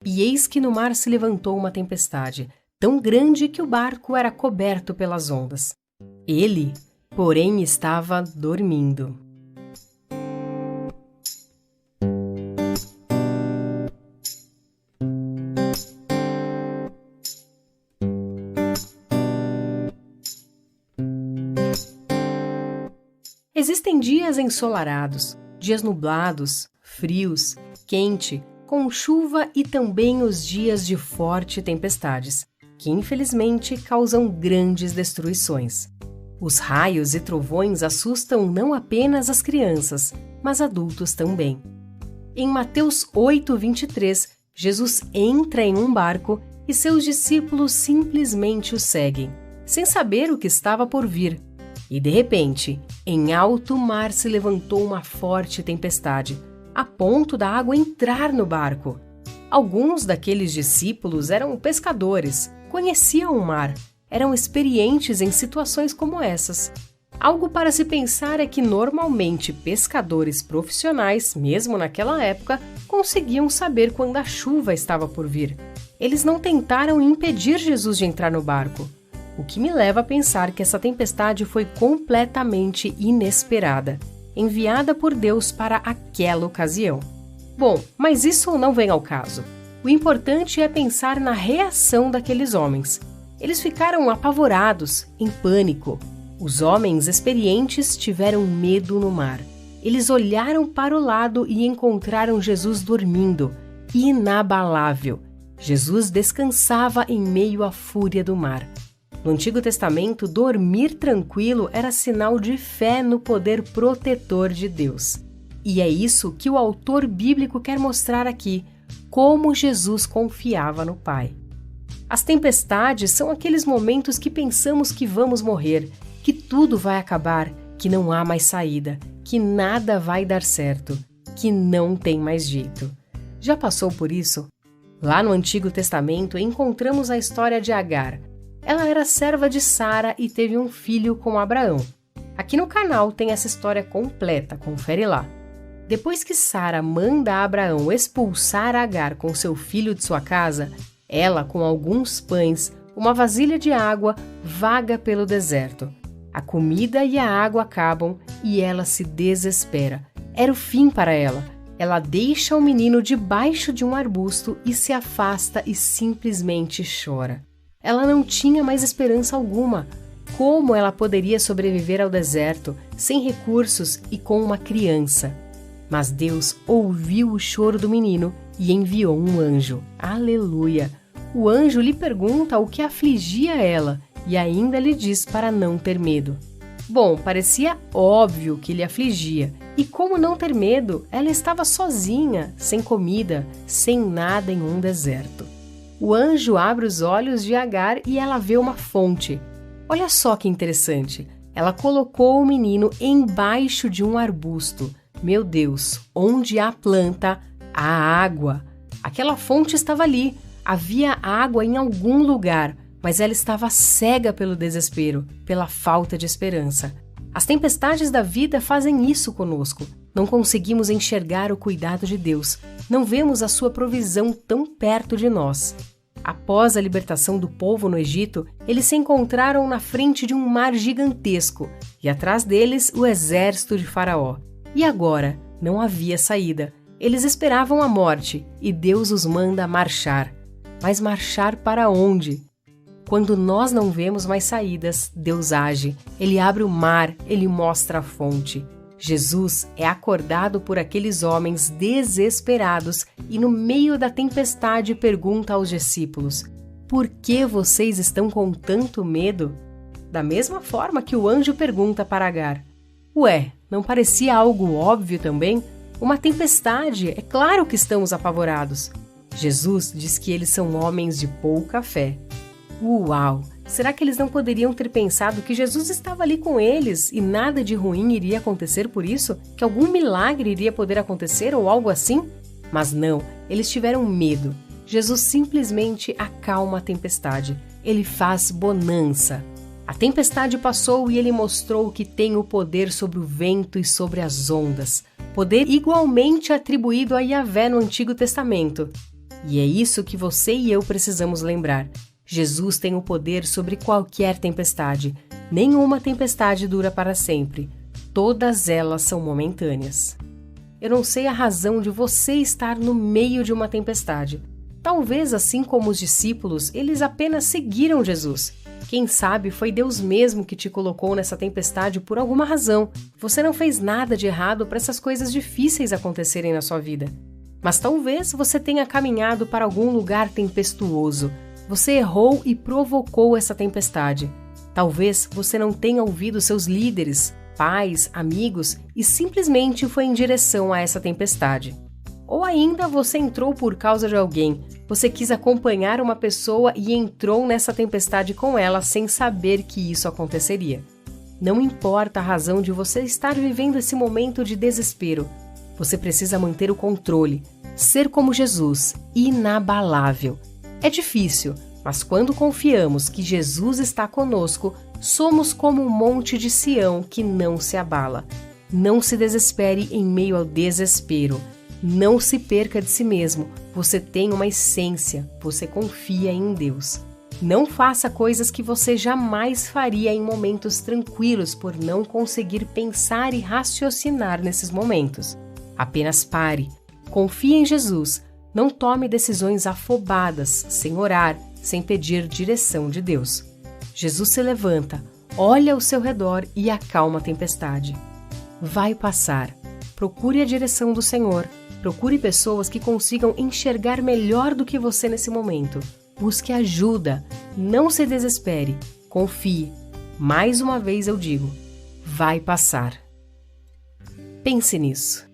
E eis que no mar se levantou uma tempestade, tão grande que o barco era coberto pelas ondas. Ele, porém, estava dormindo. Existem dias ensolarados, dias nublados, frios, quente, com chuva e também os dias de fortes tempestades, que infelizmente causam grandes destruições. Os raios e trovões assustam não apenas as crianças, mas adultos também. Em Mateus 8:23, Jesus entra em um barco e seus discípulos simplesmente o seguem, sem saber o que estava por vir. E de repente, em alto mar se levantou uma forte tempestade, a ponto da água entrar no barco. Alguns daqueles discípulos eram pescadores, conheciam o mar, eram experientes em situações como essas. Algo para se pensar é que normalmente pescadores profissionais, mesmo naquela época, conseguiam saber quando a chuva estava por vir. Eles não tentaram impedir Jesus de entrar no barco. O que me leva a pensar que essa tempestade foi completamente inesperada, enviada por Deus para aquela ocasião. Bom, mas isso não vem ao caso. O importante é pensar na reação daqueles homens. Eles ficaram apavorados, em pânico. Os homens experientes tiveram medo no mar. Eles olharam para o lado e encontraram Jesus dormindo, inabalável. Jesus descansava em meio à fúria do mar. No Antigo Testamento, dormir tranquilo era sinal de fé no poder protetor de Deus. E é isso que o autor bíblico quer mostrar aqui, como Jesus confiava no Pai. As tempestades são aqueles momentos que pensamos que vamos morrer, que tudo vai acabar, que não há mais saída, que nada vai dar certo, que não tem mais jeito. Já passou por isso? Lá no Antigo Testamento encontramos a história de Agar. Ela era serva de Sara e teve um filho com Abraão. Aqui no canal tem essa história completa, confere lá. Depois que Sara manda Abraão expulsar Agar com seu filho de sua casa, ela, com alguns pães, uma vasilha de água, vaga pelo deserto. A comida e a água acabam e ela se desespera. Era o fim para ela. Ela deixa o menino debaixo de um arbusto e se afasta e simplesmente chora. Ela não tinha mais esperança alguma. Como ela poderia sobreviver ao deserto, sem recursos e com uma criança? Mas Deus ouviu o choro do menino e enviou um anjo. Aleluia! O anjo lhe pergunta o que afligia ela e ainda lhe diz para não ter medo. Bom, parecia óbvio que lhe afligia. E como não ter medo? Ela estava sozinha, sem comida, sem nada em um deserto. O anjo abre os olhos de Agar e ela vê uma fonte. Olha só que interessante. Ela colocou o menino embaixo de um arbusto. Meu Deus, onde há planta, há água. Aquela fonte estava ali. Havia água em algum lugar, mas ela estava cega pelo desespero, pela falta de esperança. As tempestades da vida fazem isso conosco. Não conseguimos enxergar o cuidado de Deus. Não vemos a sua provisão tão perto de nós. Após a libertação do povo no Egito, eles se encontraram na frente de um mar gigantesco e atrás deles o exército de Faraó. E agora não havia saída. Eles esperavam a morte e Deus os manda marchar. Mas marchar para onde? Quando nós não vemos mais saídas, Deus age. Ele abre o mar, ele mostra a fonte. Jesus é acordado por aqueles homens desesperados e no meio da tempestade pergunta aos discípulos: por que vocês estão com tanto medo? Da mesma forma que o anjo pergunta para Agar. Ué, não parecia algo óbvio também? Uma tempestade, é claro que estamos apavorados. Jesus diz que eles são homens de pouca fé. Uau! Será que eles não poderiam ter pensado que Jesus estava ali com eles e nada de ruim iria acontecer por isso? Que algum milagre iria poder acontecer ou algo assim? Mas não, eles tiveram medo. Jesus simplesmente acalma a tempestade. Ele faz bonança. A tempestade passou e ele mostrou que tem o poder sobre o vento e sobre as ondas. Poder igualmente atribuído a Yahvé no Antigo Testamento. E é isso que você e eu precisamos lembrar. Jesus tem o poder sobre qualquer tempestade. Nenhuma tempestade dura para sempre. Todas elas são momentâneas. Eu não sei a razão de você estar no meio de uma tempestade. Talvez, assim como os discípulos, eles apenas seguiram Jesus. Quem sabe foi Deus mesmo que te colocou nessa tempestade por alguma razão. Você não fez nada de errado para essas coisas difíceis acontecerem na sua vida. Mas talvez você tenha caminhado para algum lugar tempestuoso. Você errou e provocou essa tempestade. Talvez você não tenha ouvido seus líderes, pais, amigos e simplesmente foi em direção a essa tempestade. Ou ainda você entrou por causa de alguém. Você quis acompanhar uma pessoa e entrou nessa tempestade com ela sem saber que isso aconteceria. Não importa a razão de você estar vivendo esse momento de desespero. Você precisa manter o controle, ser como Jesus, inabalável. É difícil, mas quando confiamos que Jesus está conosco, somos como um monte de Sião que não se abala. Não se desespere em meio ao desespero. Não se perca de si mesmo. Você tem uma essência, você confia em Deus. Não faça coisas que você jamais faria em momentos tranquilos por não conseguir pensar e raciocinar nesses momentos. Apenas pare, confie em Jesus. Não tome decisões afobadas, sem orar, sem pedir direção de Deus. Jesus se levanta, olha ao seu redor e acalma a tempestade. Vai passar. Procure a direção do Senhor. Procure pessoas que consigam enxergar melhor do que você nesse momento. Busque ajuda. Não se desespere. Confie. Mais uma vez eu digo, vai passar. Pense nisso.